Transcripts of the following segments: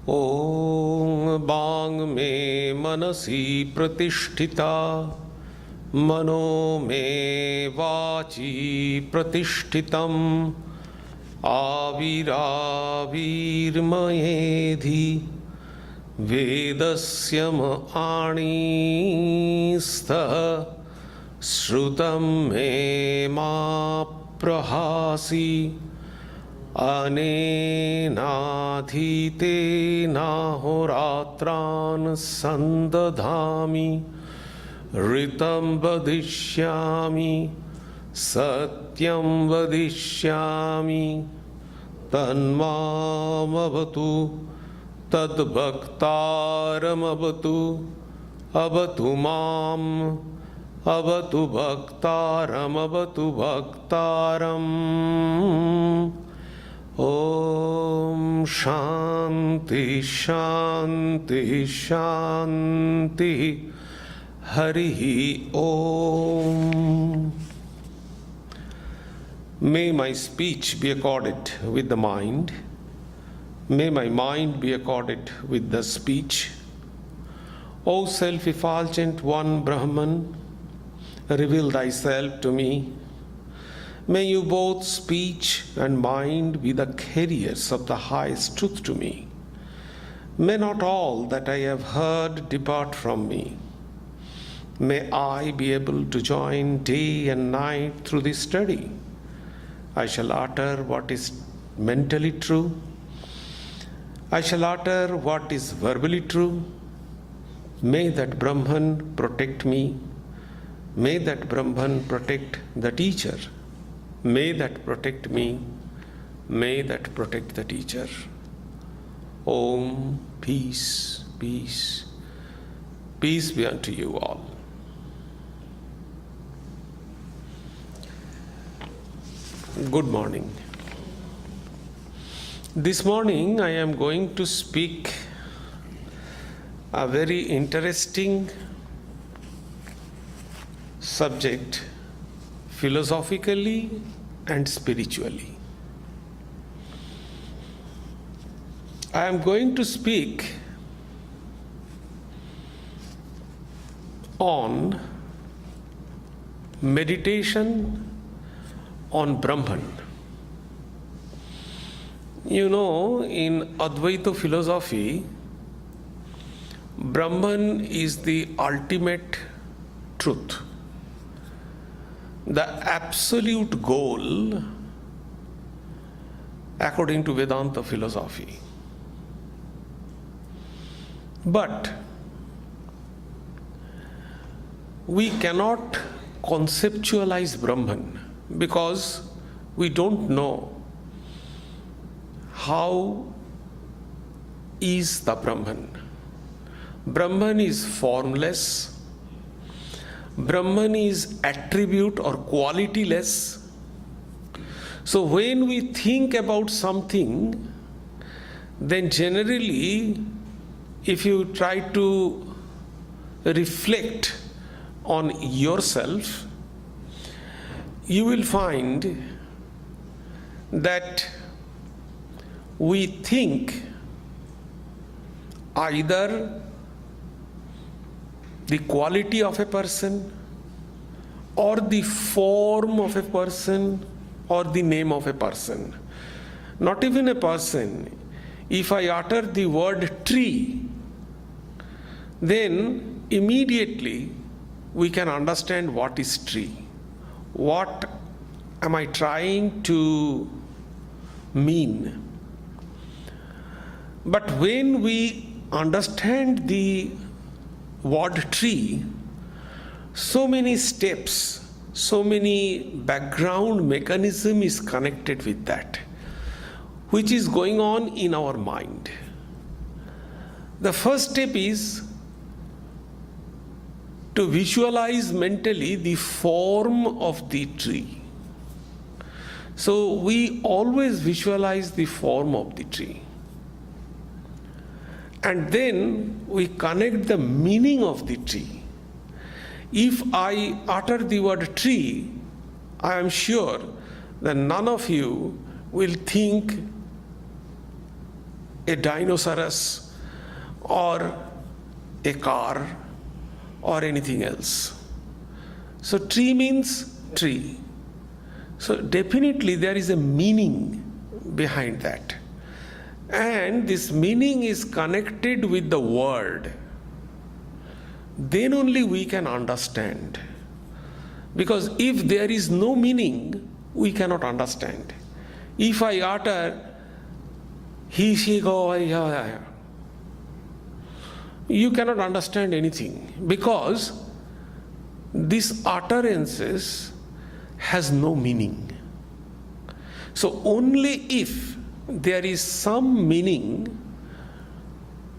ॐ वाङ् मे मनसि प्रतिष्ठिता मनो मे वाचि प्रतिष्ठितम् आविराविर्मयेधि वेदस्य आणीस्तः श्रुतं मे मा प्रहासि अनेनाधीतेनाहोरात्रान् सन्दधामि ऋतं वदिष्यामि सत्यं वदिष्यामि तन्मामवतु तद्भक्तारमवतु अवतु माम् अवतु भक्तारमवतु भक्तारम् ॐ शान्ति शान्ति शान्ति हरिः ॐ. May my speech be accorded with the mind. May my mind be accorded with the speech. O self-effulgent one Brahman, reveal thyself to me. May you both speech and mind be the carriers of the highest truth to me. May not all that I have heard depart from me. May I be able to join day and night through this study. I shall utter what is mentally true. I shall utter what is verbally true. May that Brahman protect me. May that Brahman protect the teacher. May that protect me. May that protect the teacher. Om, peace, peace. Peace be unto you all. Good morning. This morning I am going to speak a very interesting subject, philosophically and spiritually. I am going to speak on meditation on Brahman. You know, in Advaita philosophy, Brahman is the ultimate truth, the absolute goal according to Vedanta philosophy. But we cannot conceptualize Brahman because we don't know how is the Brahman. Brahman is formless. Brahman is attribute or qualityless. So when we think about something, then generally, if you try to reflect on yourself, you will find that we think either the quality of a person or the form of a person or the name of a person. Not even a person. If I utter the word tree, then immediately we can understand what is tree. What am I trying to mean? But when we understand the word tree, so many steps, so many background mechanism is connected with that, which is going on in our mind. The first step is to visualize mentally the form of the tree. So we always visualize the form of the tree. And then we connect the meaning of the tree. If I utter the word tree, I am sure that none of you will think a dinosaurus or a car or anything else. So tree means tree. So definitely there is a meaning behind that. And this meaning is connected with the word. Then only we can understand. Because if there is no meaning, we cannot understand. If I utter, he, she, go, I, you cannot understand anything. Because this utterances has no meaning. So only if there is some meaning,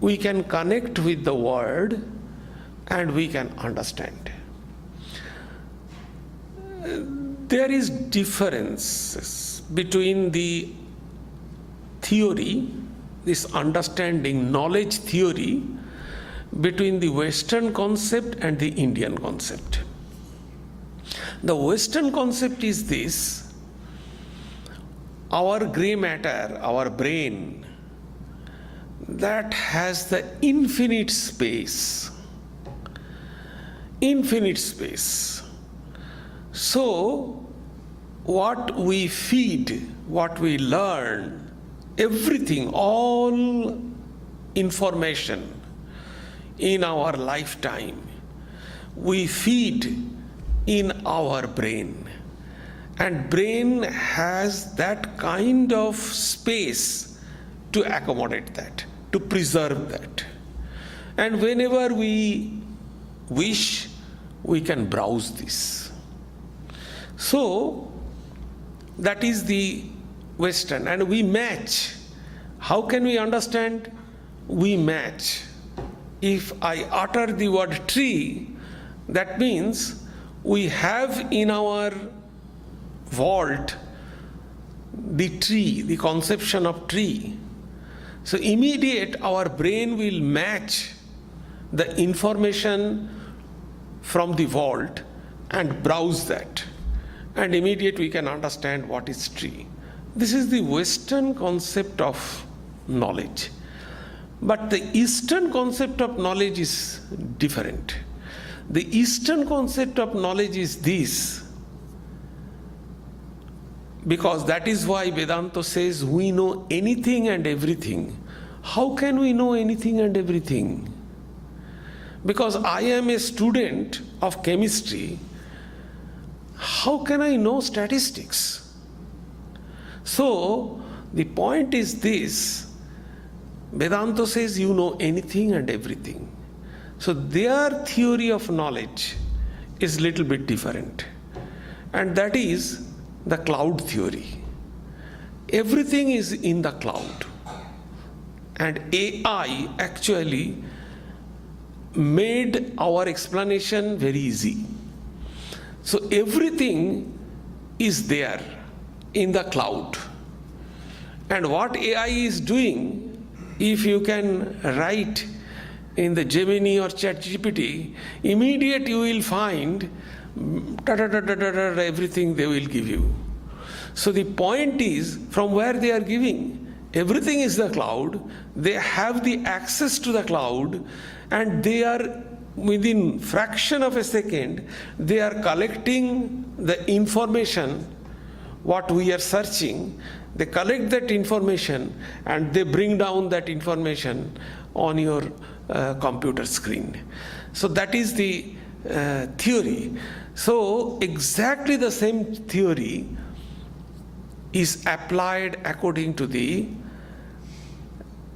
we can connect with the word and we can understand. There is differences between the theory, this understanding, knowledge theory, between the Western concept and the Indian concept. The Western concept is this: our gray matter, our brain, that has the infinite space. Infinite space. So, what we feed, what we learn, everything, all information in our lifetime, we feed in our brain. And brain has that kind of space to accommodate that, to preserve that. And whenever we wish, we can browse this. So, that is the Western. And we match. How can we understand? We match. If I utter the word tree, that means we have in our vault the tree, the conception of tree. So immediate our brain will match the information from the vault and browse that. And immediate we can understand what is tree. This is the Western concept of knowledge. But the Eastern concept of knowledge is different. The Eastern concept of knowledge is this, because that is why Vedanta says we know anything and everything. How can we know anything and everything? Because I am a student of chemistry, how can I know statistics? So, the point is this: Vedanta says you know anything and everything. So their theory of knowledge is little bit different. And that is the cloud theory. Everything is in the cloud. And AI actually made our explanation very easy. So everything is there in the cloud. And what AI is doing, if you can write in the Gemini or ChatGPT, immediate you will find everything they will give you. So the point is, from where they are giving, everything is the cloud, they have the access to the cloud, and they are within fraction of a second, they are collecting the information, what we are searching. They collect that information and they bring down that information on your computer screen. So that is the theory. So exactly the same theory is applied according to the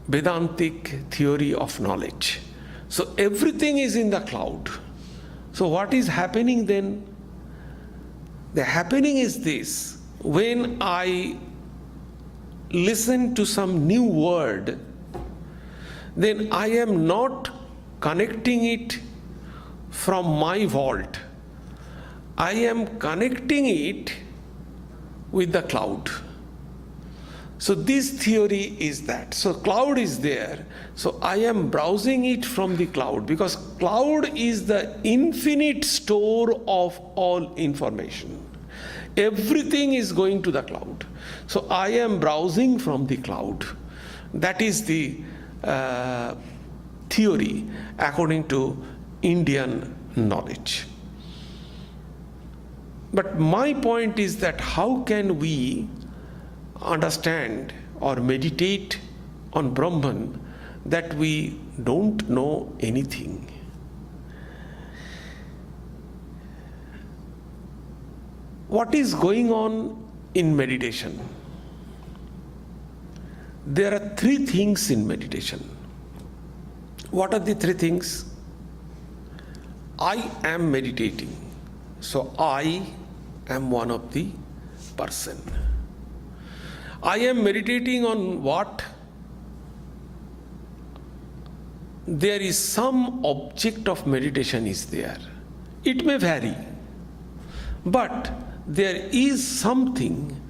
Vedantic theory of knowledge. So everything is in the cloud. So what is happening then? The happening is this: when I listen to some new word, then I am not connecting it from my vault. I am connecting it with the cloud. So this theory is that. So cloud is there. So I am browsing it from the cloud, because cloud is the infinite store of all information. Everything is going to the cloud. So I am browsing from the cloud. That is the theory according to Indian knowledge. But my point is that how can we understand or meditate on Brahman that we don't know anything? What is going on in meditation? There are three things in meditation. What are the three things? I am meditating. So I am one of the person. I am meditating on what? There is some object of meditation is there. It may vary, but there is something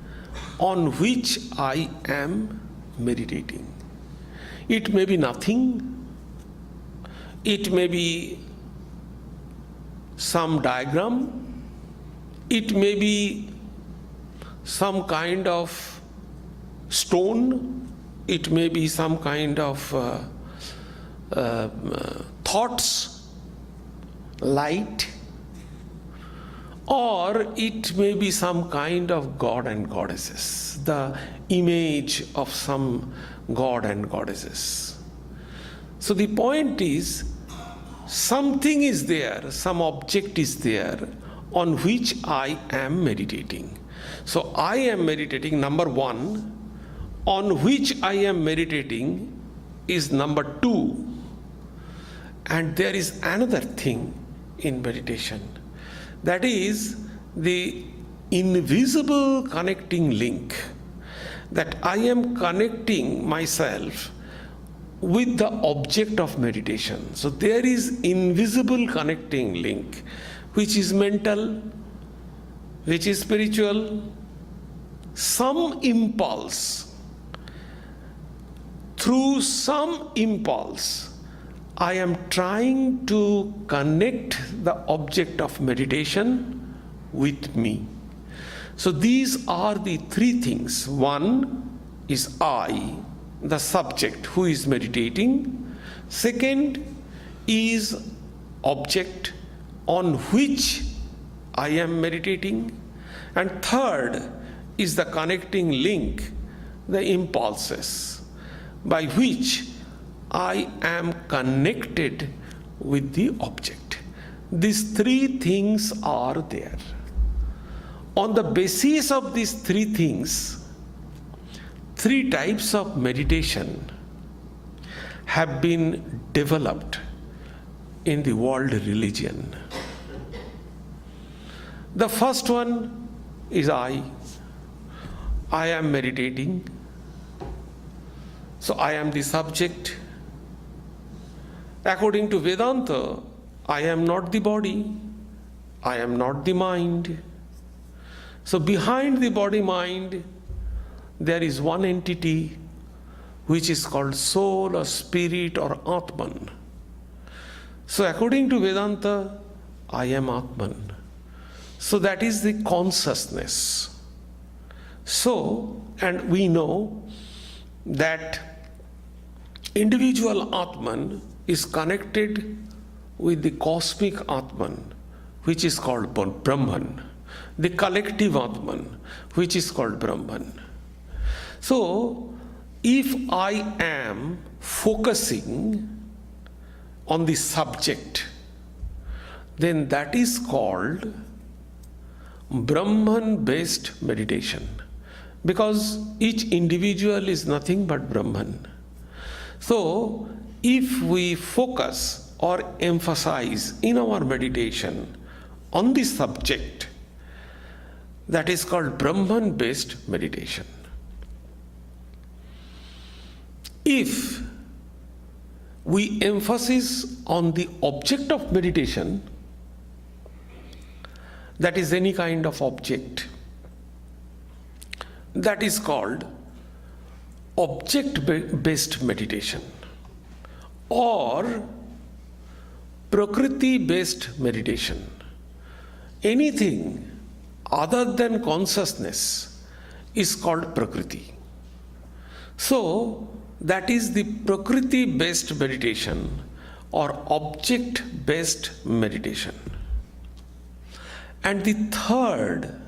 on which I am meditating. It may be nothing. It may be some diagram. It may be some kind of stone. It may be some kind of thoughts, light, or it may be some kind of god and goddesses, the image of some god and goddesses. So the point is, something is there, some object is there on which I am meditating. So I am meditating, number one, on which I am meditating is number two. And there is another thing in meditation, that is the invisible connecting link, that I am connecting myself with the object of meditation. So there is invisible connecting link, which is mental, which is spiritual, some impulse. Through some impulse, I am trying to connect the object of meditation with me. So these are the three things. One is I, the subject who is meditating. Second is object on which I am meditating. And third is the connecting link, the impulses, by which I am connected with the object. These three things are there. On the basis of these three things, three types of meditation have been developed in the world religion. The first one is I am meditating. So I am the subject. According to Vedanta, I am not the body, I am not the mind. So behind the body-mind, there is one entity which is called soul or spirit or Atman. So according to Vedanta, I am Atman. So that is the consciousness. So, and we know that individual Atman is connected with the cosmic Atman, which is called Brahman, the collective Atman, which is called Brahman. So, if I am focusing on the subject, then that is called Brahman-based meditation, because each individual is nothing but Brahman. So, if we focus or emphasize in our meditation on the subject, that is called Brahman-based meditation. If we emphasize on the object of meditation, that is any kind of object, that is called object-based meditation or Prakriti-based meditation. Anything other than consciousness is called Prakriti. So that is the Prakriti-based meditation or object-based meditation. And the third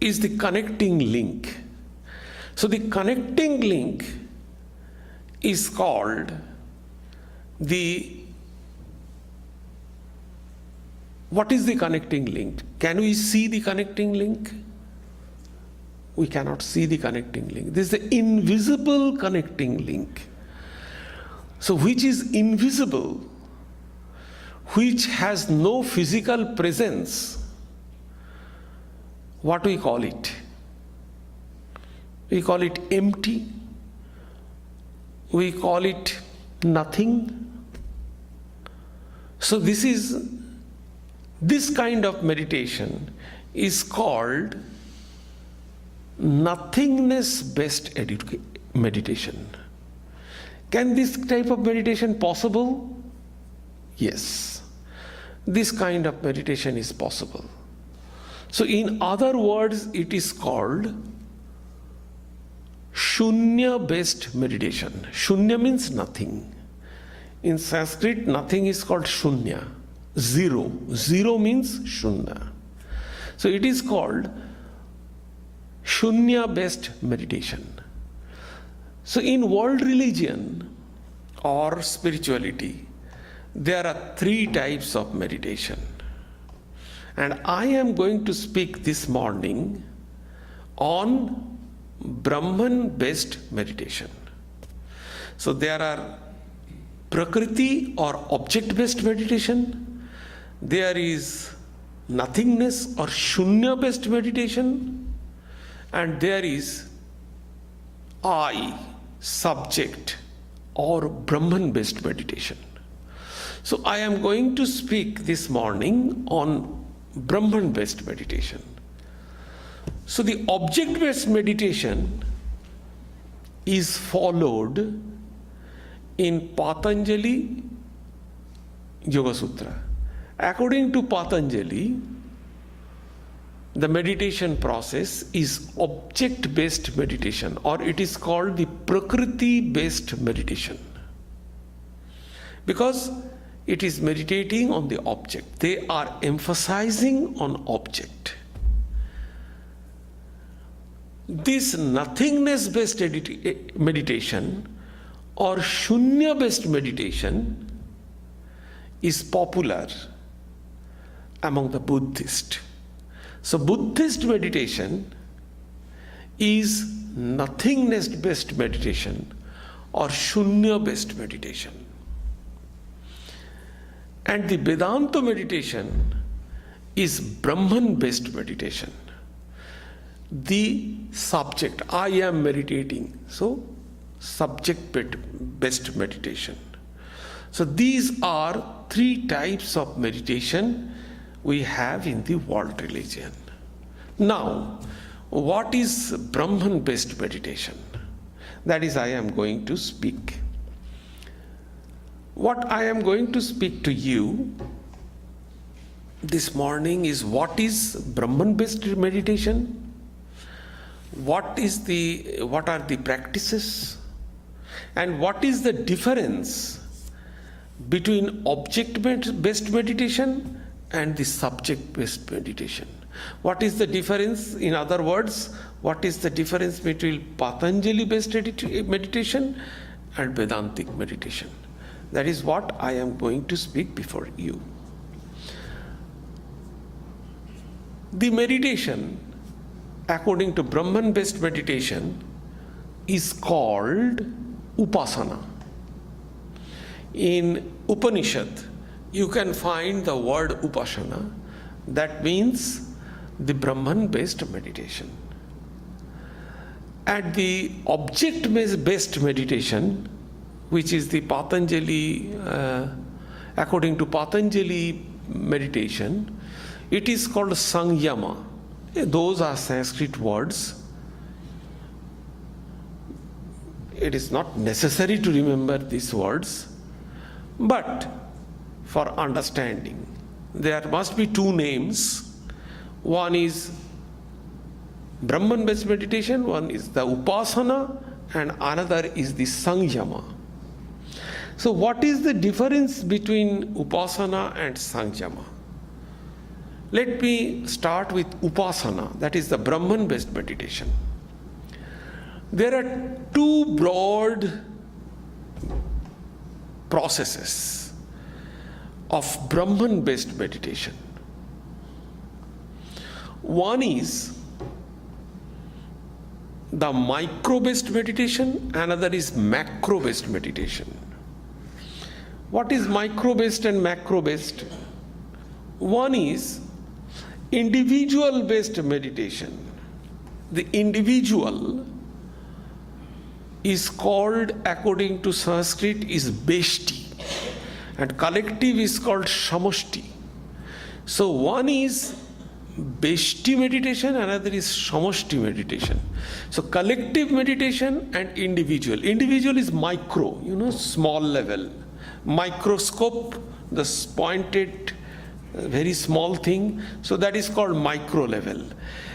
is the connecting link. So the connecting link is called what is the connecting link? Can we see the connecting link? We cannot see the connecting link. This is the invisible connecting link. So which is invisible, which has no physical presence, what we call it? We call it empty. We call it nothing. So this kind of meditation is called nothingness-based meditation. Can this type of meditation possible? Yes. This kind of meditation is possible. So in other words, it is called Shunya-based meditation. Shunya means nothing. In Sanskrit, nothing is called Shunya. Zero. Zero means Shunya. So it is called Shunya-based meditation. So in world religion or spirituality, there are three types of meditation. And I am going to speak this morning on Brahman-based meditation. So there are Prakriti or object-based meditation. There is nothingness or Shunya-based meditation. And there is I, subject or Brahman-based meditation. So I am going to speak this morning on Brahman-based meditation. So the object-based meditation is followed in Patanjali Yoga Sutra. According to Patanjali, the meditation process is object-based meditation, or it is called the Prakriti-based meditation, because it is meditating on the object. They are emphasizing on object. This nothingness-based meditation or Shunya-based meditation is popular among the Buddhists. So Buddhist meditation is nothingness-based meditation or Shunya-based meditation. And the Vedanta meditation is Brahman-based meditation. The subject, I am meditating, so subject-based meditation. So these are three types of meditation we have in the world religion. Now, what is Brahman-based meditation? That is, I am going to speak. What I am going to speak to you this morning is what is Brahman-based meditation? What are the practices? And what is the difference between object-based meditation and the subject-based meditation? What is the difference? In other words, what is the difference between Patanjali-based meditation and Vedantic meditation? That is what I am going to speak before you. The meditation, according to Brahman-based meditation, is called Upasana. In Upanishad, you can find the word Upasana. That means the Brahman-based meditation. And the object-based meditation, which is the Patanjali, according to Patanjali meditation, it is called Sangyama. Those are Sanskrit words. It is not necessary to remember these words, but for understanding, there must be two names. One is Brahman-based meditation, one is the Upasana, and another is the Sangyama. So what is the difference between Upasana and Sangyama? Let me start with Upasana, that is the Brahman-based meditation. There are two broad processes of Brahman-based meditation. One is the micro-based meditation, another is macro-based meditation. What is micro-based and macro-based? One is individual-based meditation. The individual is called, according to Sanskrit, is Beshti, and collective is called Samashti. So one is Beshti meditation, another is Samashti meditation. So collective meditation and individual. Individual is micro, small level. Microscope, the pointed, very small thing. So that is called micro level.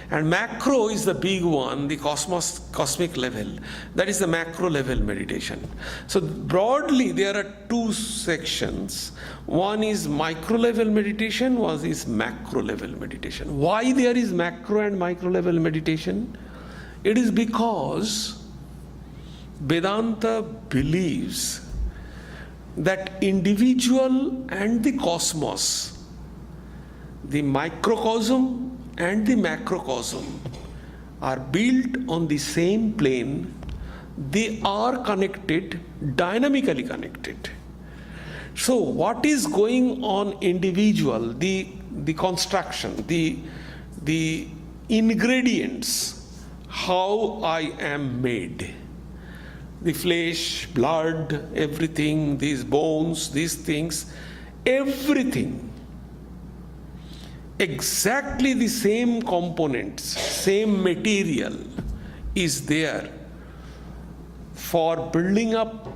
And macro is the big one, the cosmic level. That is the macro level meditation. So broadly, there are two sections. One is micro level meditation, one is macro level meditation. Why there is macro and micro level meditation? It is because Vedanta believes that individual and the cosmos, the microcosm and the macrocosm, are built on the same plane. They are connected, dynamically connected. So what is going on individual, the construction, the ingredients, how I am made, the flesh, blood, everything, these bones, these things, everything, exactly the same components, same material is there for building up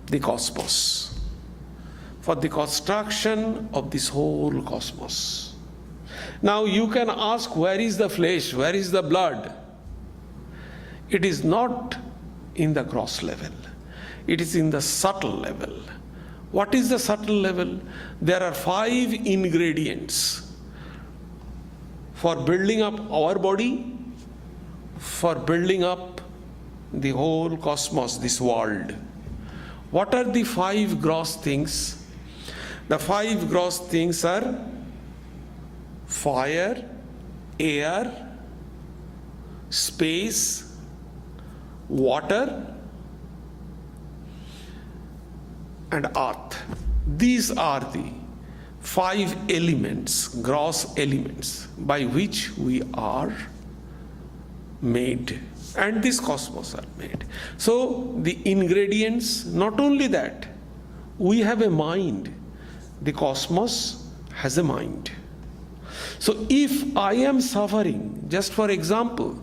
the cosmos, for the construction of this whole cosmos. Now you can ask, where is the flesh, where is the blood? It is not in the gross level, it is in the subtle level. What is the subtle level? There are 5 ingredients for building up our body, for building up the whole cosmos, this world. What are the 5 gross things? The 5 gross things are fire, air, space, water, and earth. These are the 5 elements, gross elements, by which we are made, and this cosmos are made. So the ingredients, not only that, we have a mind, the cosmos has a mind. So if I am suffering, just for example,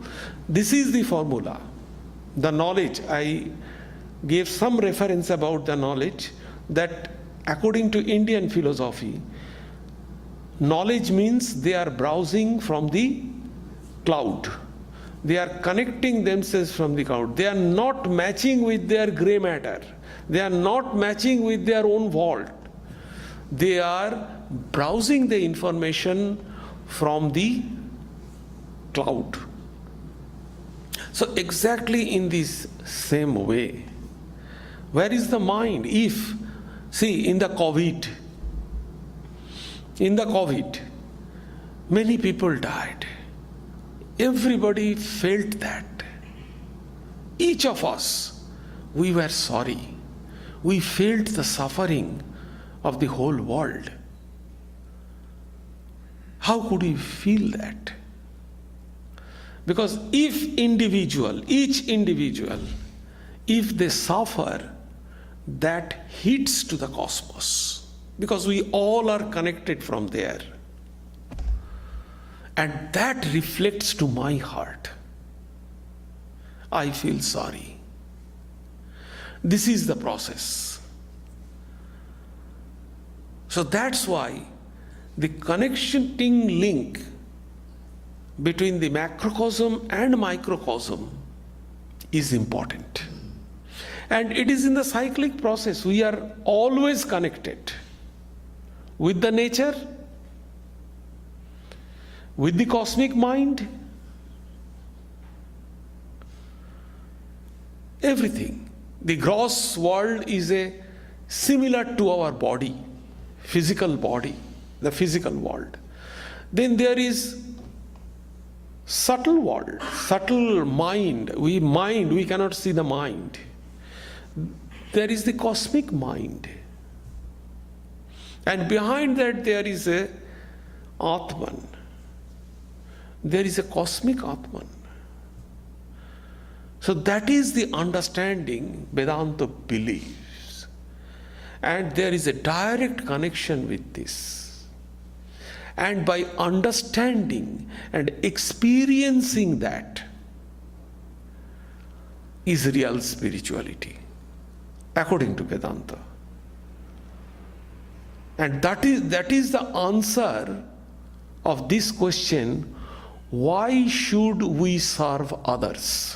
this is the formula, the knowledge. I gave some reference about the knowledge, that according to Indian philosophy, knowledge means they are browsing from the cloud. They are connecting themselves from the cloud. They are not matching with their gray matter. They are not matching with their own vault. They are browsing the information from the cloud. So exactly in this same way, where is the mind? If, see, in the COVID, many people died. Everybody felt that. Each of us, we were sorry. We felt the suffering of the whole world. How could we feel that? Because if each individual, if they suffer, that hits to the cosmos, because we all are connected from there. And that reflects to my heart. I feel sorry. This is the process. So that's why the connecting link between the macrocosm and microcosm is important. And it is in the cyclic process. We are always connected with the nature, with the cosmic mind, everything. The gross world is similar to our body, physical body, the physical world. Then there is subtle world, subtle mind. We cannot see the mind. There is the cosmic mind. And behind that there is a Atman. There is a cosmic Atman. So that is the understanding Vedanta believes. And there is a direct connection with this. And by understanding and experiencing that is real spirituality, according to Vedanta. And that is the answer of this question, why should we serve others?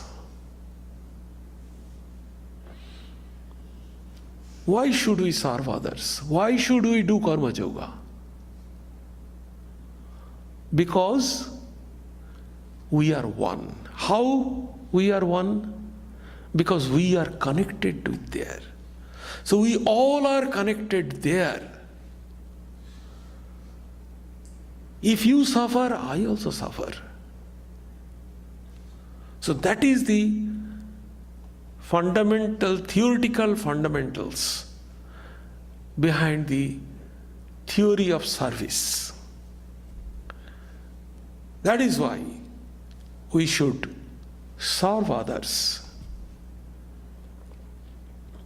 Why should we serve others? Why should we do karma yoga? Because we are one. How we are one? Because we are connected with there. So we all are connected there. If you suffer, I also suffer. So that is the fundamental, theoretical fundamentals behind the theory of service. That is why we should serve others,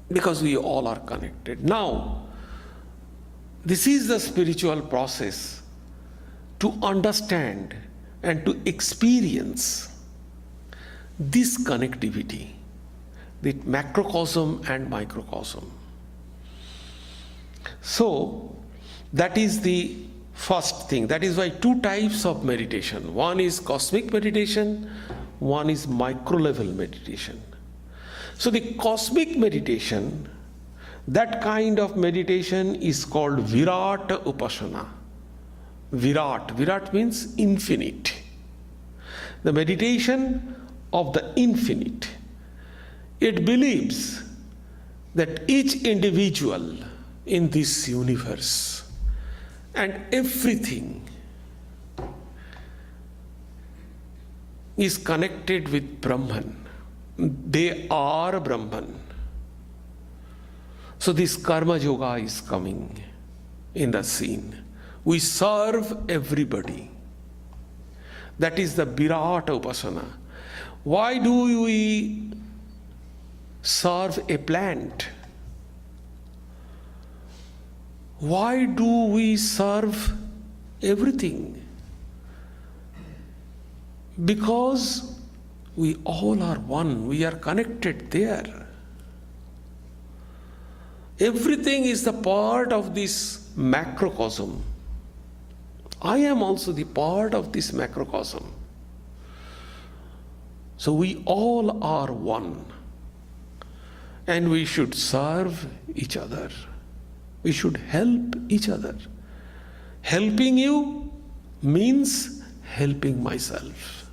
because we all are connected. Now, this is the spiritual process to understand and to experience this connectivity, the macrocosm and microcosm. So, that is the first thing. That is why two types of meditation. One is cosmic meditation, one is micro-level meditation. So the cosmic meditation, that kind of meditation is called Virat Upasana. Virat means infinite. The meditation of the infinite. It believes that each individual in this universe and everything is connected with Brahman. They are Brahman. So this karma yoga is coming in the scene. We serve everybody. That is the Virat Upasana. Why do we serve a plant? Why do we serve everything? Because we all are one, we are connected there. Everything is the part of this macrocosm. I am also the part of this macrocosm. So we all are one. And we should serve each other. We should help each other. Helping you means helping myself.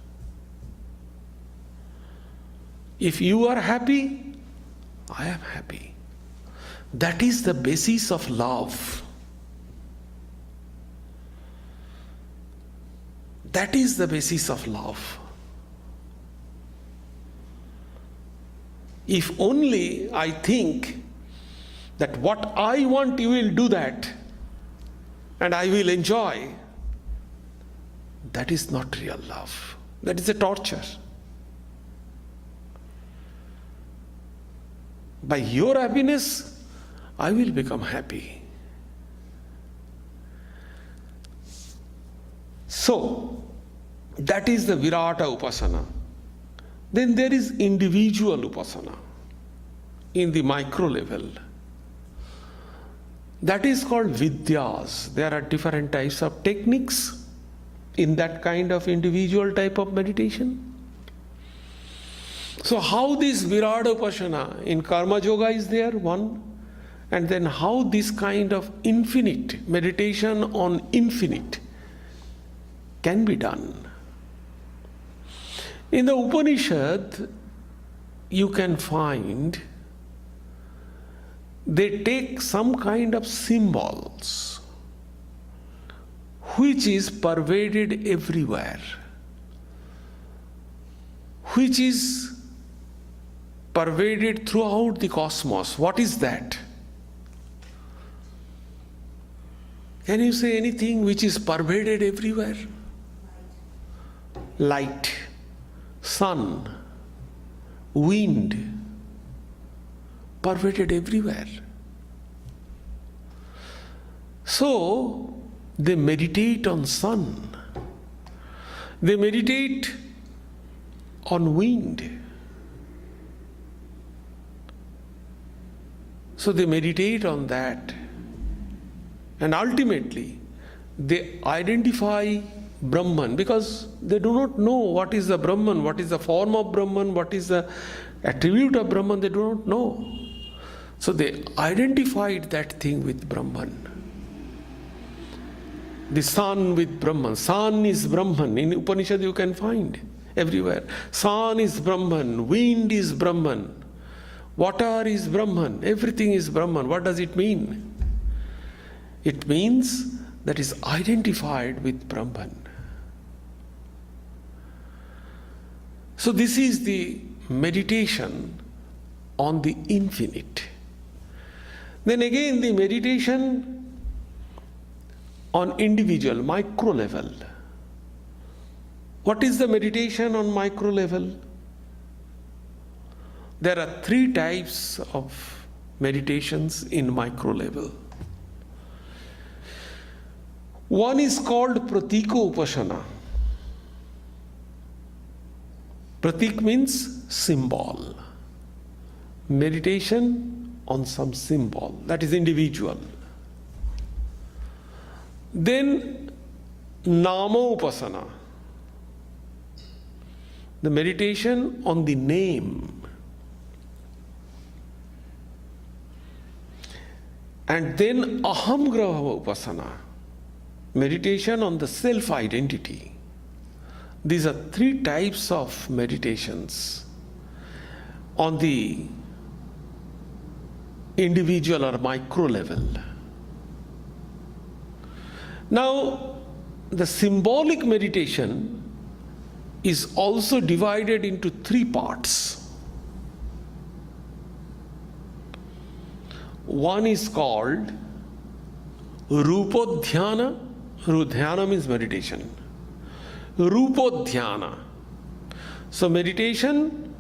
If you are happy, I am happy. That is the basis of love. That is the basis of love. If only I think that what I want, you will do that, and I will enjoy, that is not real love. That is a torture. By your happiness, I will become happy. So, that is the Virata Upasana. Then there is individual Upasana in the micro level. That is called Vidyas. There are different types of techniques in that kind of individual type of meditation. So how this Virada Upasana in Karma Yoga is there, one, and then how this kind of infinite meditation on infinite can be done. In the Upanishad, you can find they take some kind of symbols which is pervaded everywhere, which is pervaded throughout the cosmos. What is that? Can you say anything which is pervaded everywhere? Light, sun, wind, pervaded everywhere. So they meditate on sun, they meditate on wind. So they meditate on that, and ultimately they identify Brahman, because they do not know what is the Brahman, what is the form of Brahman, what is the attribute of Brahman, they do not know. So they identified that thing with Brahman. The sun with Brahman. Sun is Brahman. In Upanishad you can find everywhere. Sun is Brahman, wind is Brahman, water is Brahman, everything is Brahman. What does it mean? It means that is identified with Brahman. So this is the meditation on the infinite. Then again the meditation on individual, micro level. What is the meditation on micro level? There are three types of meditations in micro level. One is called Pratika Upasana. Pratik means symbol. Meditation on some symbol, that is individual. Then Nama Upasana, the meditation on the name. And then Ahamgraha Upasana, meditation on the self-identity. These are three types of meditations on the individual or micro level. Now, the symbolic meditation is also divided into three parts. One is called Rupodhyana. Dhyana means meditation. Rupodhyana. So meditation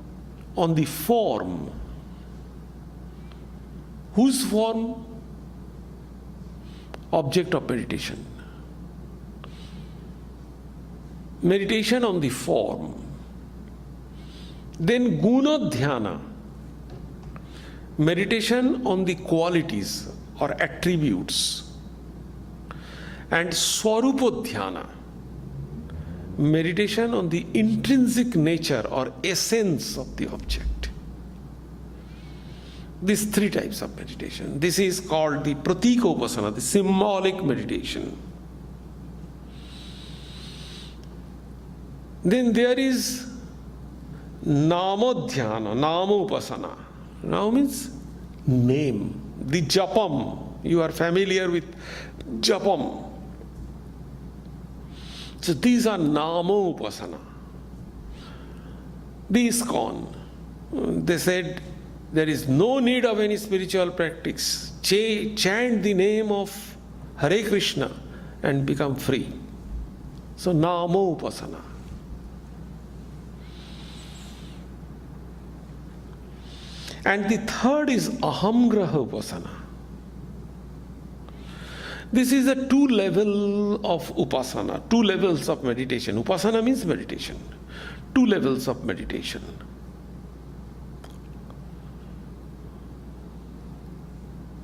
on the form. Whose form? Object of meditation. Meditation on the form. Then Gunadhyana, meditation on the qualities or attributes. And Swarupodhyana, meditation on the intrinsic nature or essence of the object. These three types of meditation. This is called the Pratika Upasana, the symbolic meditation. Then there is Namadhyana, Nama Upasana. Nama means name, the Japam. You are familiar with Japam. So these are Nama Upasana. The ISKCON, they said there is no need of any spiritual practice. Chant the name of Hare Krishna and become free. So Nama Upasana. And the third is Ahamgraha Upasana. This is a two level of upasana, two levels of meditation. Upasana means meditation. Two levels of meditation.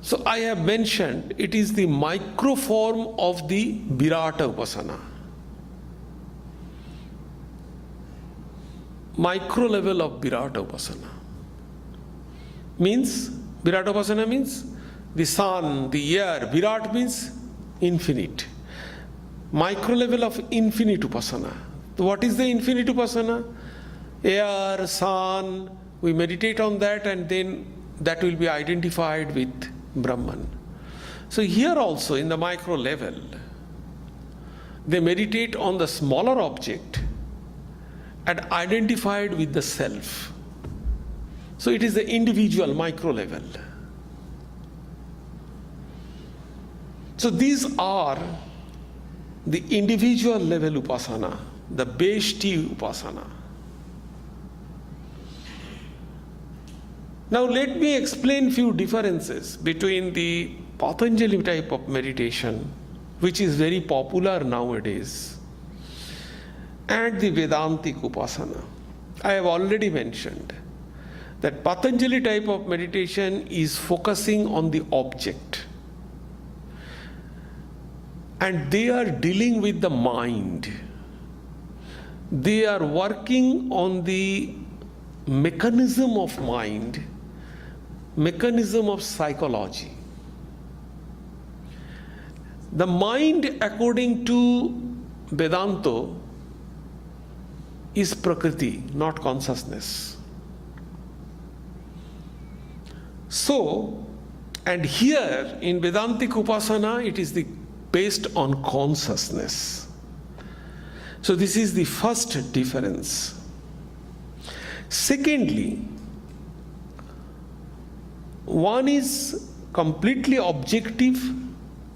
So I have mentioned it is the microform of the Virata Upasana. micro level of Virata Upasana. Virata Upasana means the sun, the air. Virat means infinite. Micro level of infinite Upasana. So what is the infinite Upasana? Air, sun, we meditate on that, and then that will be identified with Brahman. So here also in the micro level, they meditate on the smaller object and identified with the self. So it is the individual micro level. So these are the individual level Upasana, the Beshti Upasana. Now let me explain few differences between the Patanjali type of meditation, which is very popular nowadays, and the Vedantic Upasana. I have already mentioned that Patanjali type of meditation is focusing on the object, and they are dealing with the mind. They are working on the mechanism of mind, mechanism of psychology. The mind, according to Vedanta, is Prakriti, not consciousness. So, and here in Vedantic Upasana, it is based on consciousness. So this is the first difference. Secondly, one is completely objective,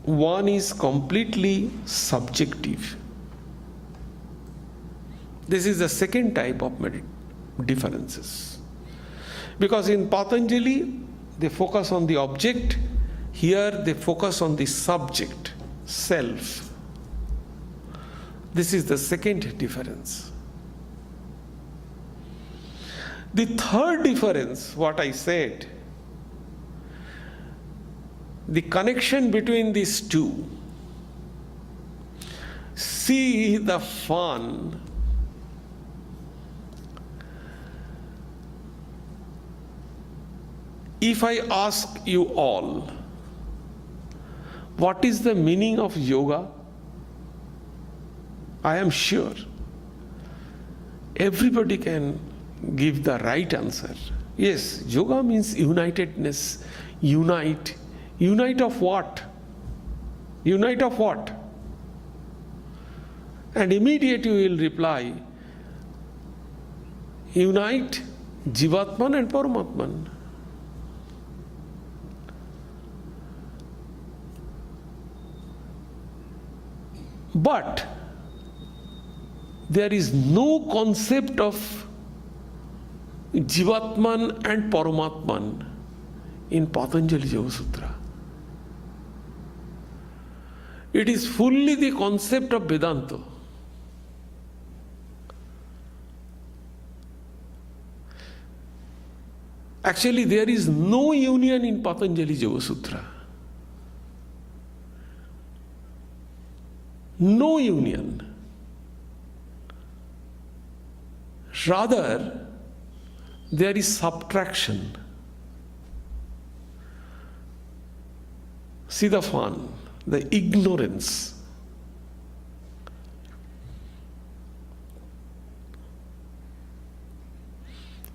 one is completely subjective. This is the second type of differences. Because in Patanjali, they focus on the object, here they focus on the subject, self. This is the second difference. The third difference, what I said, the connection between these two. See the fun. If I ask you all, what is the meaning of yoga? I am sure everybody can give the right answer. Yes, yoga means unitedness, unite. Unite of what? Unite of what? And immediately you will reply, unite Jivatman and Paramatman. But there is no concept of Jivatman and Paramatman in Patanjali Yoga Sutra. It is fully the concept of Vedanta. Actually, there is no union in Patanjali Yoga Sutra. No union. Rather, there is subtraction. See the fun, the ignorance.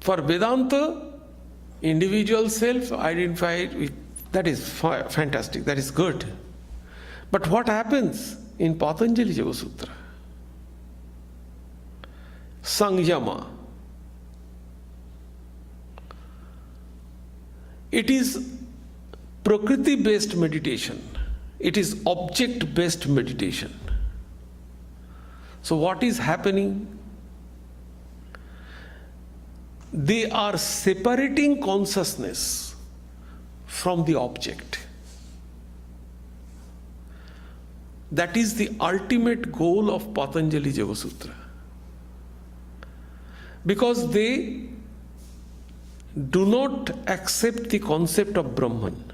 For Vedanta, individual self identified with, that is fantastic, that is good. But what happens in Patanjali Yoga Sutra? Sangyama. It is Prakriti-based meditation. It is object-based meditation. So what is happening? They are separating consciousness from the object. That is the ultimate goal of Patanjali Yoga Sutra. Because they do not accept the concept of Brahman.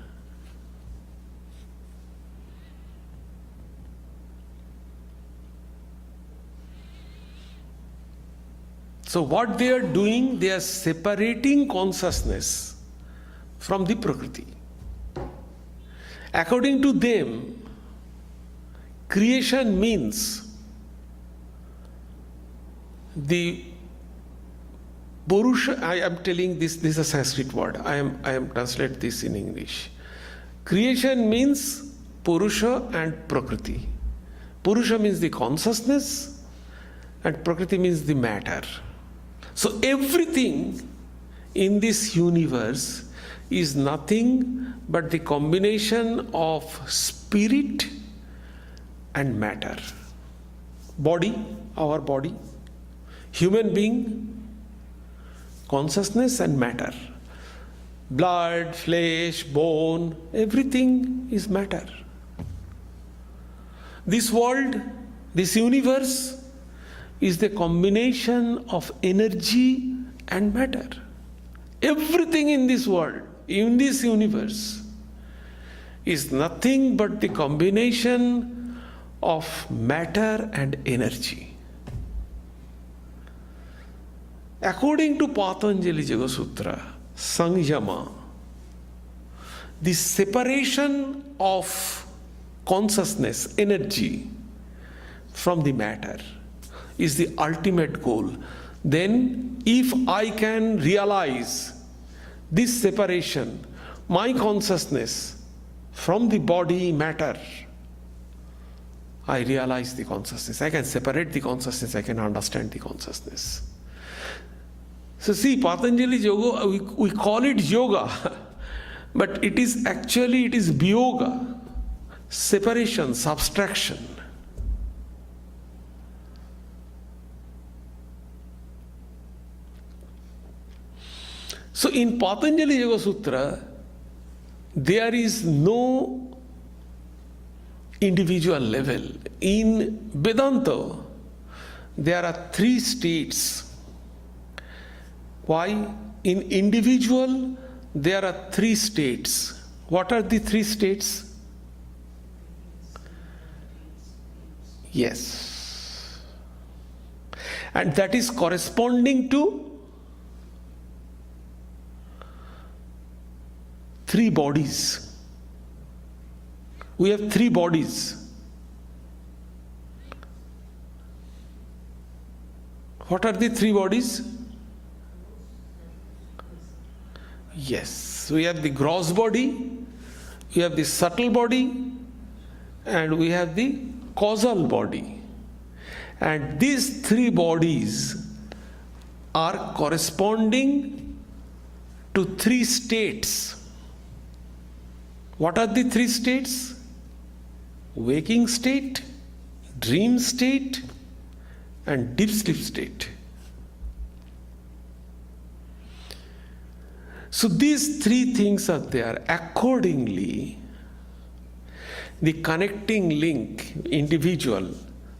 So what they are doing, they are separating consciousness from the Prakriti. According to them, creation means the Purusha. I am telling this is a Sanskrit word. I am translate this in English. Creation means Purusha and Prakriti. Purusha means the consciousness and Prakriti means the matter. So everything in this universe is nothing but the combination of spirit and matter. Body, our body, human being, consciousness and matter. Blood, flesh, bone, everything is matter. This world, this universe is the combination of energy and matter. Everything in this world, in this universe, is nothing but the combination of matter and energy. According to Patanjali Yoga Sutra, Samyama, the separation of consciousness, energy from the matter is the ultimate goal. Then if I can realize this separation, my consciousness from the body matter, I realize the consciousness. I can separate the consciousness, I can understand the consciousness. So see, Patanjali Yoga, we call it yoga, but it is biyoga, separation, subtraction. So in Patanjali Yoga Sutra, there is no individual level. In Vedanta, there are 3 states. Why? In individual, there are 3 states. What are the 3 states? Yes. And that is corresponding to 3 bodies. We have 3 bodies. What are the 3 bodies? Yes, we have the gross body, we have the subtle body, and we have the causal body. And these 3 bodies are corresponding to 3 states. What are the 3 states? Waking state, dream state, and deep sleep state. So these 3 things are there. Accordingly, the connecting link, individual.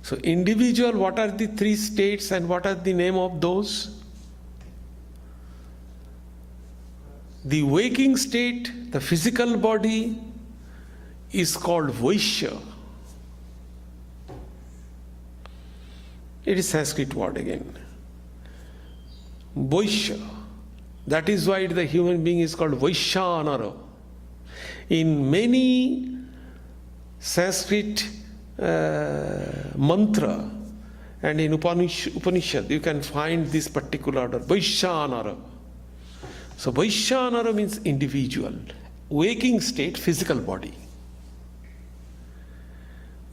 So individual, what are the 3 states and what are the name of those? The waking state, the physical body, is called Vaishya. It is Sanskrit word again. Vaishya. That is why the human being is called Vaishyanara. In many Sanskrit mantra and in Upanishad, you can find this particular order, Vaishyanara. So Vaishyanara means individual, waking state, physical body.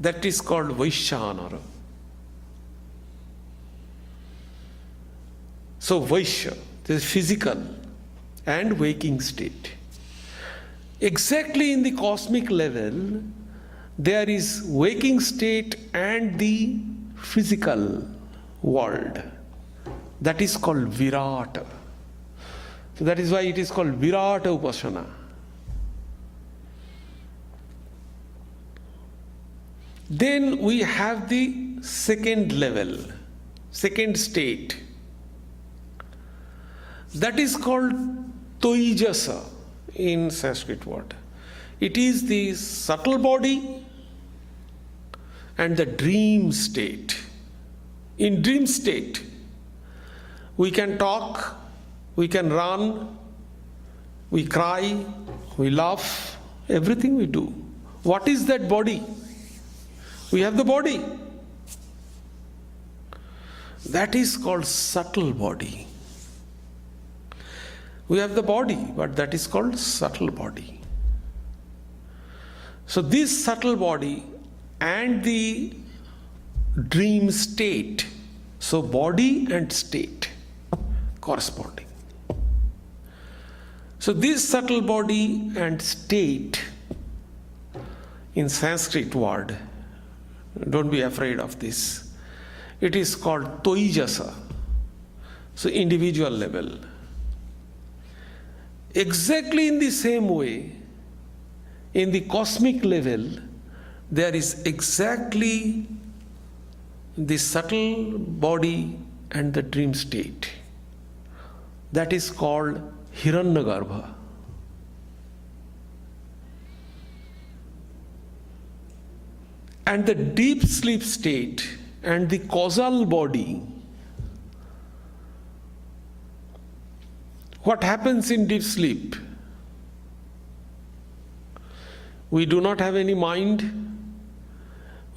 That is called Vaishyanara. So Vaishya, this is physical and waking state. Exactly in the cosmic level, there is waking state and the physical world. That is called Virata. So that is why it is called Virata Upasana. Then we have the second level, second state. That is called Toijasa in Sanskrit word. It is the subtle body and the dream state. In dream state, We can talk, we can run, we cry, we laugh, everything we do. What is that body? We have the body. That is called subtle body. We have the body, but that is called subtle body. So this subtle body and the dream state, so body and state corresponding. So this subtle body and state, in Sanskrit word, don't be afraid of this, it is called toijasa, so individual level. Exactly in the same way, in the cosmic level, there is exactly the subtle body and the dream state. That is called Hiranyagarbha. And the deep sleep state and the causal body, what happens in deep sleep? We do not have any mind,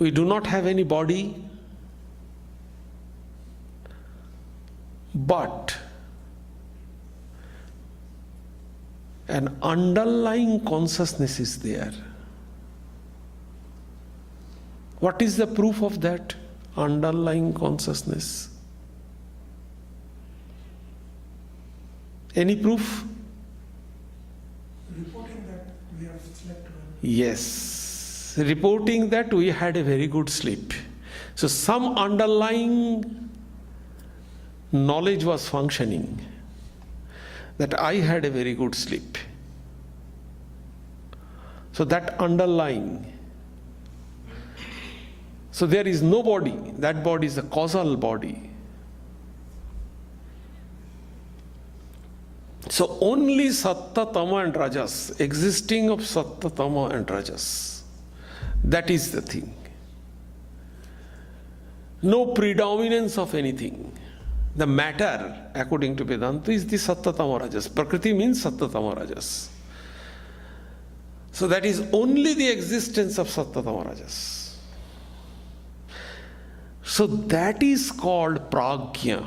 we do not have any body, but an underlying consciousness is there. What is the proof of that underlying consciousness? Any proof? Reporting that we have slept well. Yes, reporting that we had a very good sleep. So some underlying knowledge was functioning, that I had a very good sleep. So that underlying. So there is no body, that body is a causal body. So only Sattva, Tama and Rajas, existing of Sattva, Tama and Rajas, that is the thing. No predominance of anything. The matter, according to Vedanta, is the Sattva, Tama, Rajas. Prakriti means Sattva, Tama, Rajas. So that is only the existence of Sattva, Tama, Rajas. So that is called prajna.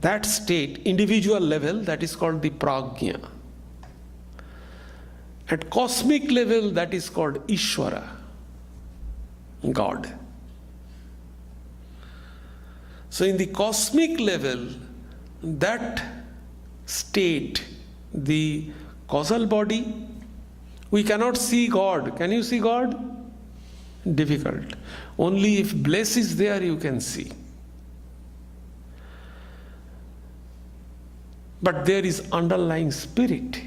That state, individual level, that is called the prajna. At cosmic level, that is called Ishvara, God. So in the cosmic level, that state, the causal body, we cannot see God. Can you see God? Difficult. Only if bliss is there, you can see. But there is underlying spirit.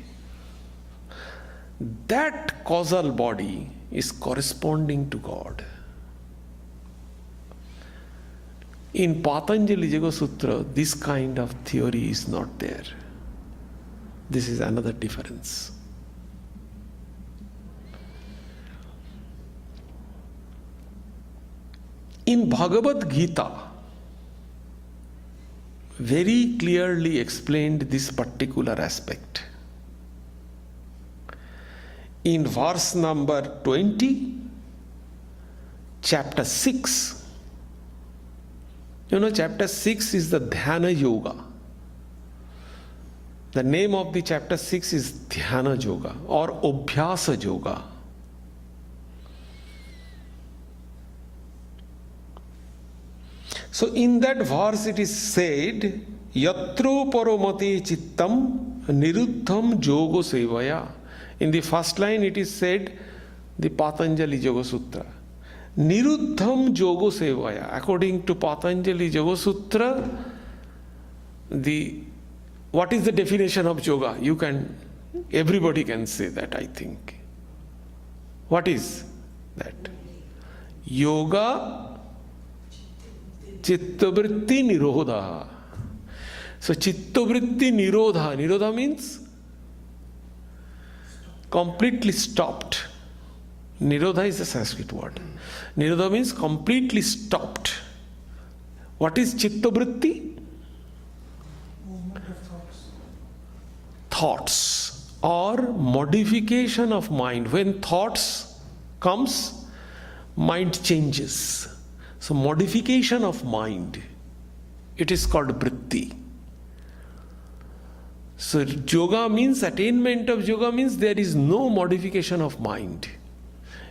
That causal body is corresponding to God. In Patanjali Yoga Sutra, this kind of theory is not there. This is another difference. In Bhagavad Gita, very clearly explained this particular aspect. In verse number 20, chapter 6, chapter 6 is the Dhyana Yoga. The name of the chapter 6 is Dhyana Yoga or Abhyasa Yoga. So in that verse it is said, Yatro paromate chittam niruddham yoga sevaya. In the first line it is said, the Patanjali Yoga Sutra. Niruddham yoga sevaya. According to Patanjali Yoga Sutra, what is the definition of yoga? Everybody can say that, I think. What is that? Yoga Chittavritti Nirodha. So Chittavritti Nirodha. Nirodha means completely stopped. Nirodha is a Sanskrit word. Nirodha means completely stopped. What is Chittavritti? movement of thoughts. Thoughts or modification of mind. When thoughts comes, mind changes. So modification of mind, it is called vritti. So yoga means, attainment of yoga means there is no modification of mind.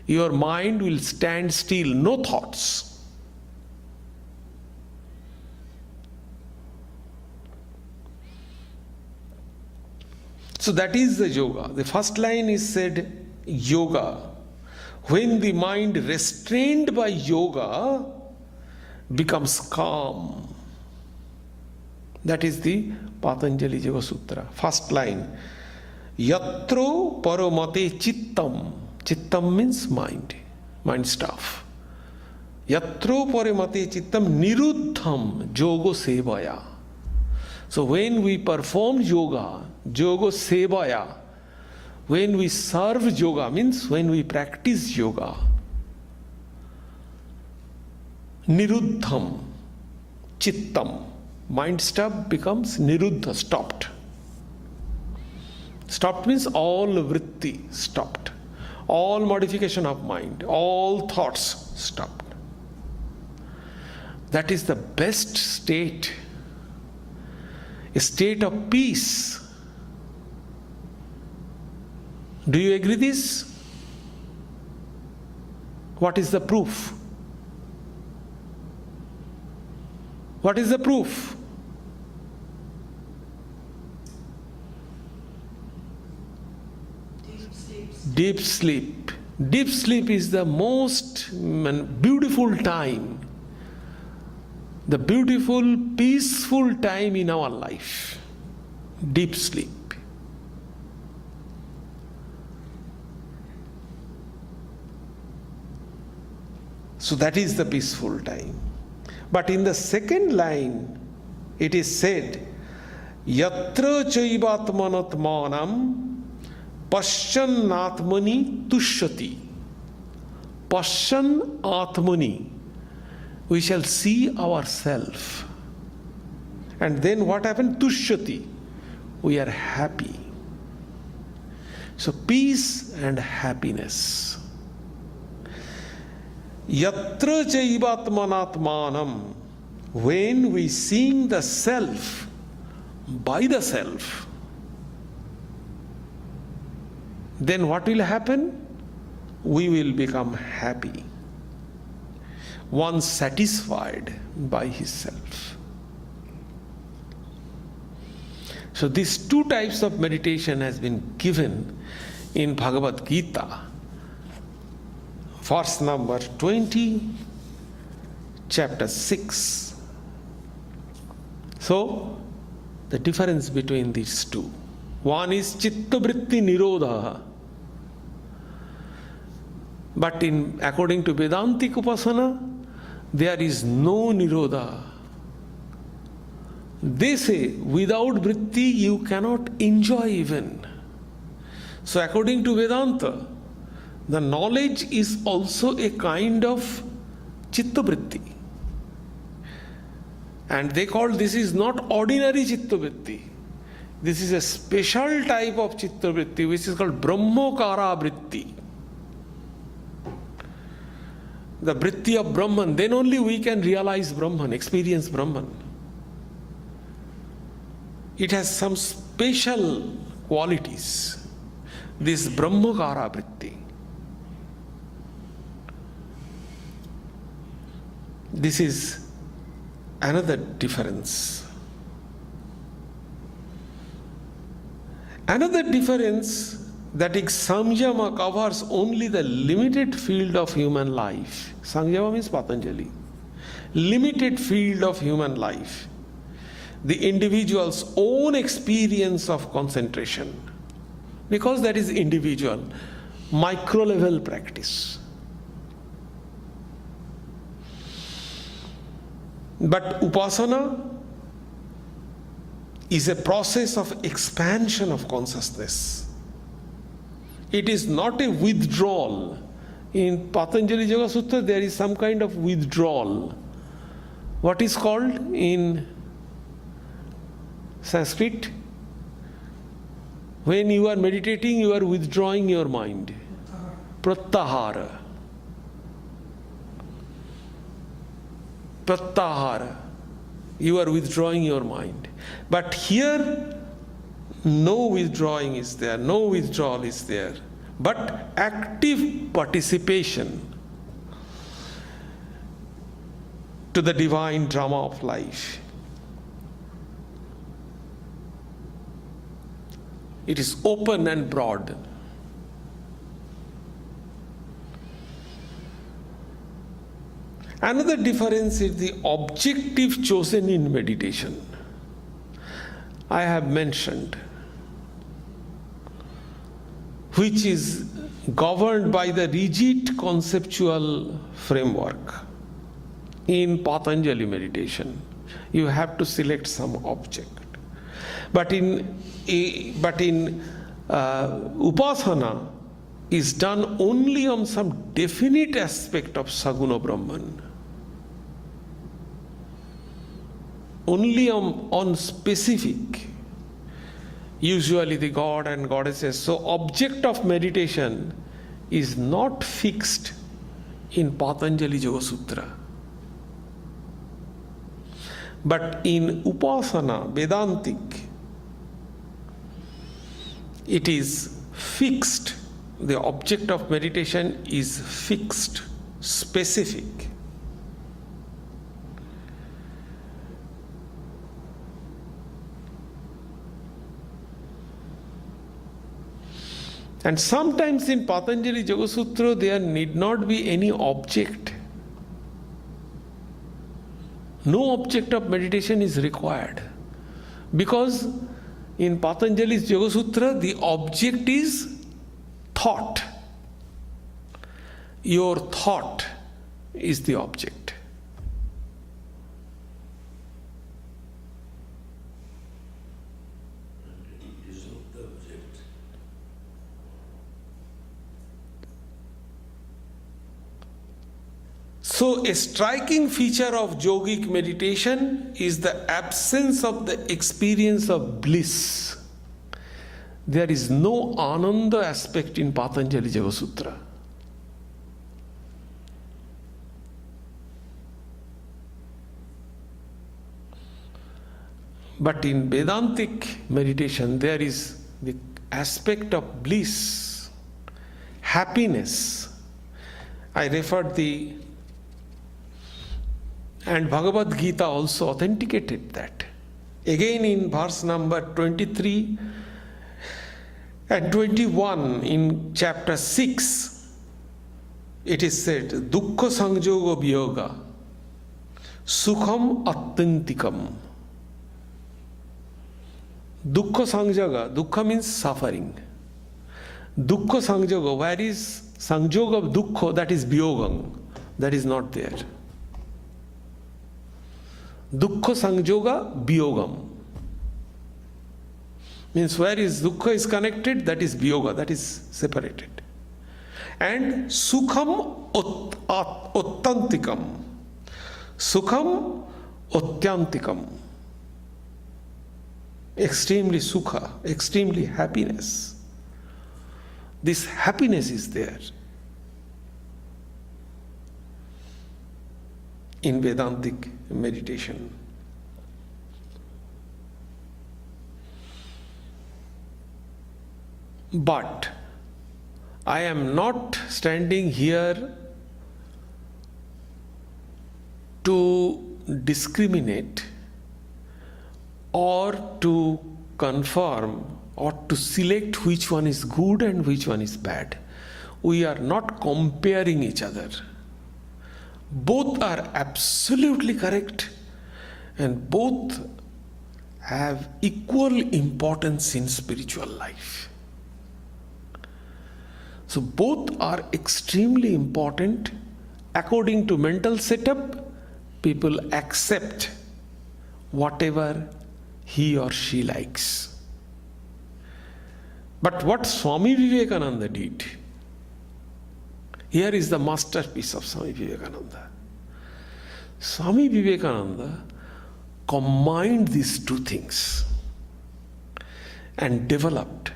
Your mind will stand still, no thoughts. So that is the yoga. The first line is said, yoga. When the mind restrained by yoga becomes calm. That is the Patanjali Yoga Sutra. First line. Yatro paramate chittam. Chittam means mind. Mind stuff. Yatro paramate chittam niruddham yoga sevaya. So when we perform yoga, yoga sevaya, when we serve yoga, means when we practice yoga, niruddham chittam, mind stuff becomes niruddha, stopped. Stopped means all vritti stopped, all modification of mind, all thoughts stopped. That is the best state, a state of peace. Do you agree this? What is the proof? What is the proof? Deep sleep. Deep sleep is the most beautiful time, the beautiful, peaceful time in our life. Deep sleep. So that is the peaceful time. But in the second line, it is said, Yatra chaivatmanatmanam Pashyan atmani tushyati. Pashyan atmani. We shall see ourselves. And then what happened? Tushyati. We are happy. So peace and happiness. Yatra chaivatmanatmanam. When we seeing the self by the self, then what will happen? We will become happy. One satisfied by his self. So these two types of meditation has been given in Bhagavad Gita. Verse number 20, chapter 6. So, the difference between these two. One is chitta vritti nirodha. But according to Vedantic Upasana, there is no nirodha. They say, without vritti you cannot enjoy even. So according to Vedanta, the knowledge is also a kind of chitta vritti. And they call this is not ordinary chitta vritti. This is a special type of chitta vritti which is called brahmokara vritti. The vritti of Brahman, then only we can realize Brahman, experience Brahman. It has some special qualities, this brahmokara vritti. This is another difference. Another difference, that is samyama covers only the limited field of human life. Samyama means Patanjali. Limited field of human life. The individual's own experience of concentration. Because that is individual, micro level practice. But upasana is a process of expansion of consciousness. It is not a withdrawal. In Patanjali Yoga Sutra, there is some kind of withdrawal. What is called in Sanskrit? When you are meditating, you are withdrawing your mind. Pratyahara. Pratyahara. You are withdrawing your mind. But here, no withdrawing is there, no withdrawal is there, but active participation to the divine drama of life. It is open and broad. Another difference is the objective chosen in meditation. I have mentioned, which is governed by the rigid conceptual framework. In Patanjali meditation, you have to select some object. But in Upasana is done only on some definite aspect of Saguna Brahman. Only on specific, usually the god and goddesses. So object of meditation is not fixed in Patanjali Yoga Sutra. But in Upasana, Vedantic, it is fixed. The object of meditation is fixed, specific. And sometimes in Patanjali Yoga Sutra there need not be any object. No object of meditation is required. Because in Patanjali's Yoga Sutra the object is thought. Your thought is the object. So a striking feature of yogic meditation is the absence of the experience of bliss. There is no ananda aspect in Patanjali Yoga Sutra. But in Vedantic meditation there is the aspect of bliss, happiness. I referred and Bhagavad Gita also authenticated that. Again in verse number 23 and 21 in chapter 6, it is said, Dukkha Sanjoga Viyoga Sukham Attantikam. Dukkha Sanjoga, Dukkha means suffering. Dukkha Sanjoga, where is Sanjoga of Dukkha, that is Viyogam, that is not there. Dukkha Sanjoga Viyogam means where is dukkha is connected, that is viyoga, that is separated. And sukham ottantikam. Sukham ottyantikam. Extremely sukha, extremely happiness. This happiness is there in Vedantic meditation. But I am not standing here to discriminate or to confirm or to select which one is good and which one is bad. We are not comparing each other. Both are absolutely correct and both have equal importance in spiritual life. So both are extremely important. According to mental setup, people accept whatever he or she likes. But what Swami Vivekananda did, here is the masterpiece of Swami Vivekananda. Swami Vivekananda combined these two things. and developed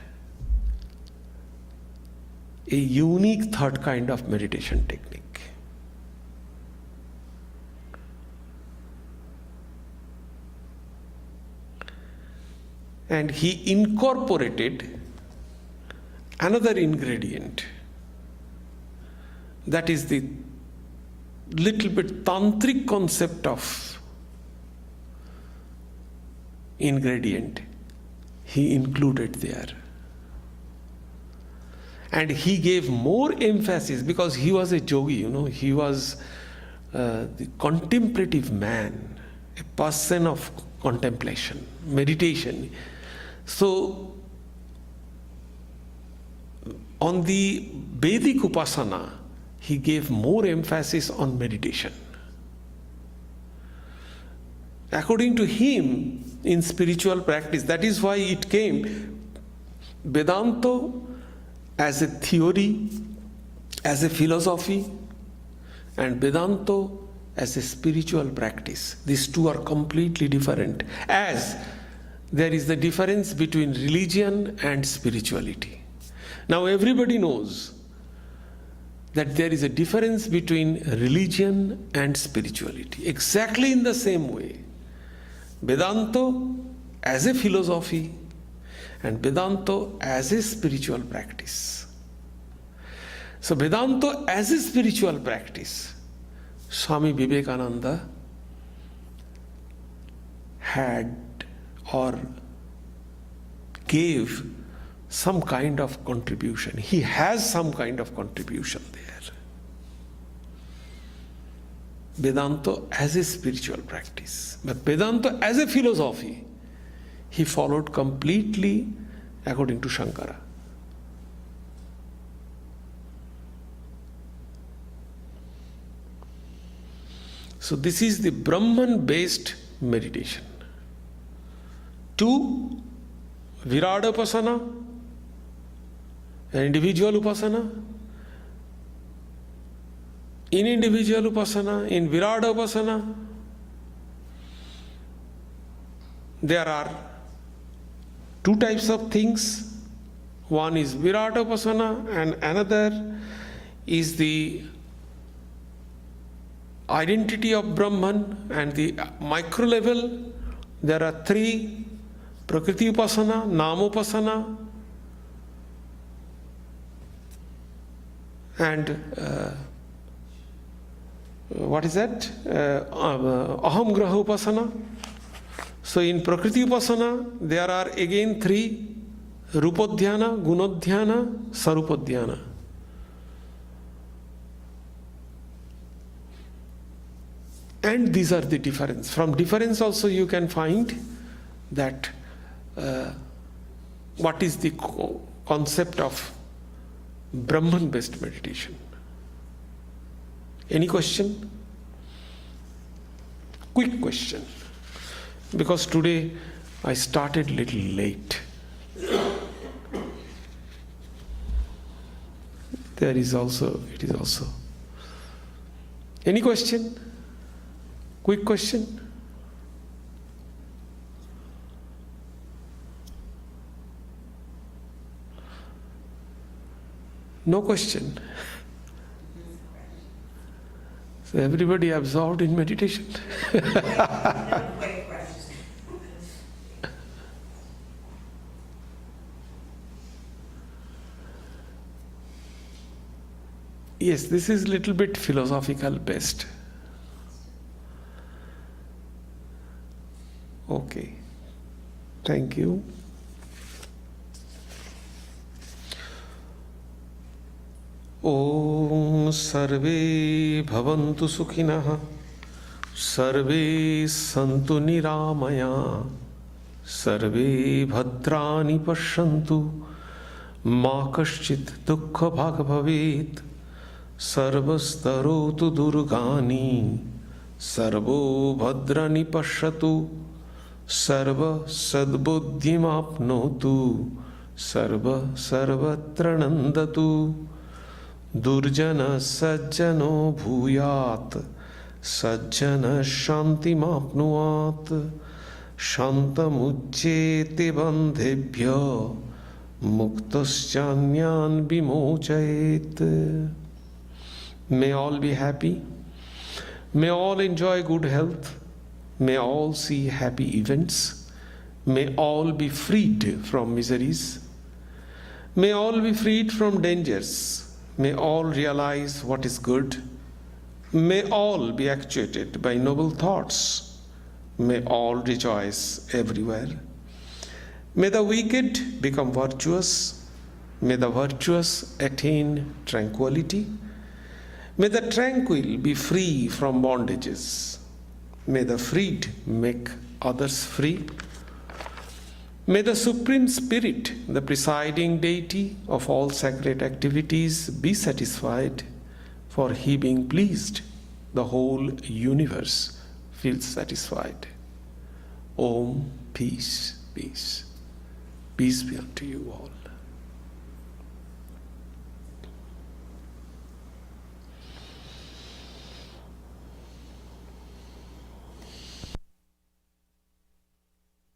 a unique third kind of meditation technique. And he incorporated another ingredient, that is the little bit tantric concept of ingredient he included there. And he gave more emphasis, because he was a yogi, he was the contemplative man, a person of contemplation, meditation. So, on the Vedic Upasana, he gave more emphasis on meditation. According to him, in spiritual practice, that is why it came Vedanta as a theory, as a philosophy, and Vedanta as a spiritual practice. These two are completely different, as there is the difference between religion and spirituality. Now everybody knows that there is a difference between religion and spirituality. Exactly in the same way, Vedanta as a philosophy and Vedanta as a spiritual practice. So Vedanta as a spiritual practice, Swami Vivekananda had or gave some kind of contribution. He has some kind of contribution there. Vedanta as a spiritual practice. But Vedanta as a philosophy, he followed completely according to Shankara. So this is the Brahman-based meditation. 2, Virada Upasana, an individual Upasana. In individual Upasana, in Virada Upasana, there are 2 types of things. One is Virata Upasana and another is the identity of Brahman. And the micro level, there are 3: Prakriti Upasana, Nama Upasana, and what is that? Aham Graha Upasana. So in Prakriti Upasana, there are again 3: Rupodhyana, Gunodhyana, Sarupodhyana. And these are the difference. From difference also you can find that what is the concept of Brahman-based meditation. Any question? Quick question. Because today I started little late. It is also. Any question? Quick question? No question. So everybody absorbed in meditation. Yes, this is little bit philosophical based. Okay. Thank you. Om Sarve Bhavantu Sukhinah Sarve Santu Niramaya Sarve Bhadrani Pashyantu Ma Kaschit Dukkha Bhag Bhavet Sarvastarotu Durgani Sarvo Bhadrani Pashyatu Sarva Sadbuddhim Apnotu Sarva Sarvatra Nandatu Durjana Sajjano Bhuyat Sajjana Shantim Apnuat Shantamucchete bandhebhyo muktaschanyan vimochayet. May all be happy. May all enjoy good health. May all see happy events. May all be freed from miseries. May all be freed from dangers. May all realize what is good. May all be actuated by noble thoughts. May all rejoice everywhere. May the wicked become virtuous. May the virtuous attain tranquility. May the tranquil be free from bondages. May the freed make others free. May the Supreme Spirit, the presiding deity of all sacred activities, be satisfied. For he being pleased, the whole universe feels satisfied. Om, peace, peace. Peace be unto you all.